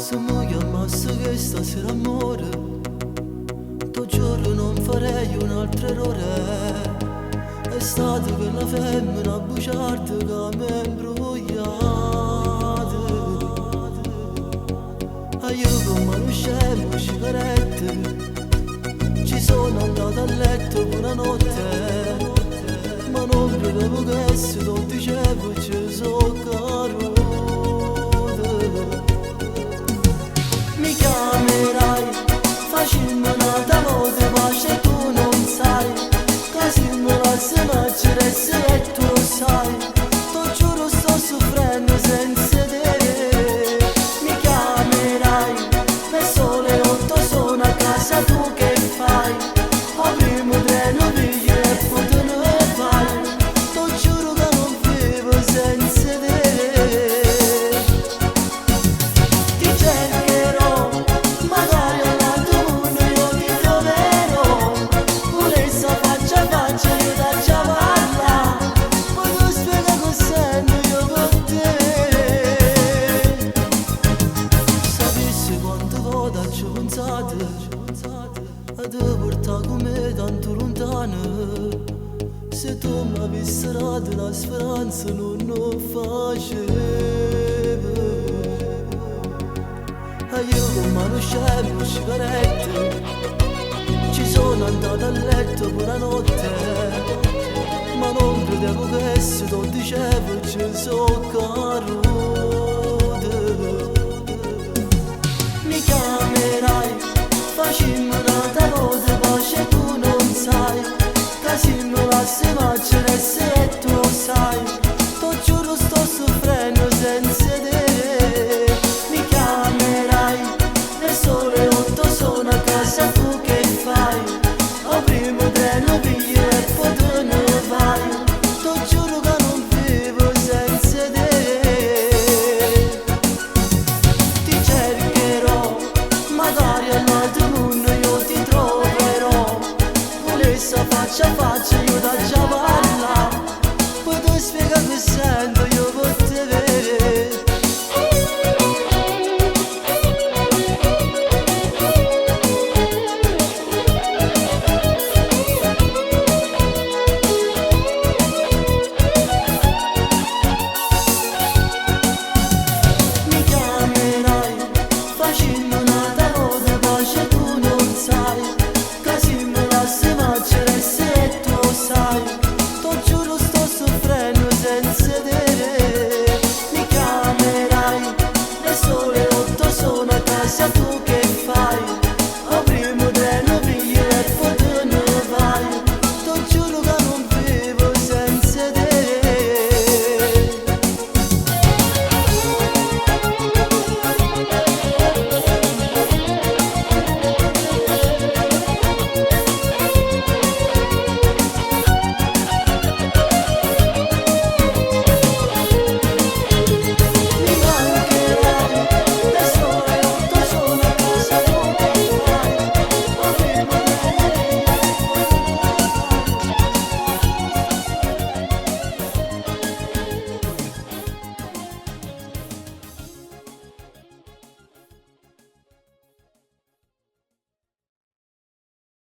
Se mi chiamasse che stasera amore, tuo giorno non farei un altro errore. È stata quella femmina bugiarda che mi ha imbrogliato. E io come non scemo sigarette ci sono andato a letto buonanotte, ma non credevo che se lo dicevo ci so caro. Mi chiamerai, facendo una notte pace tu non sai, così me la se mangeresti e tu lo sai, ti giuro sto soffrendo senza te. Mi chiamerai, per sole 8 sono a casa, tu che fai? Al primo treno pigli e poi te ne vai, ti giuro che non vivo senza te. Ti cercherò, magari all'altro mondo io ti troverò, pure se faccia a faccia io da già parla, poi tu spiega cosa sento io con te. Sapessi quante volte ci ho pensato a te portare con me tanto lontano, se tu mi avessi dato la speranza non lo facevo. E io con mano scemo sigarette ci sono andato a letto buonanotte, ma non credevo che se lo dicevo ci so caro.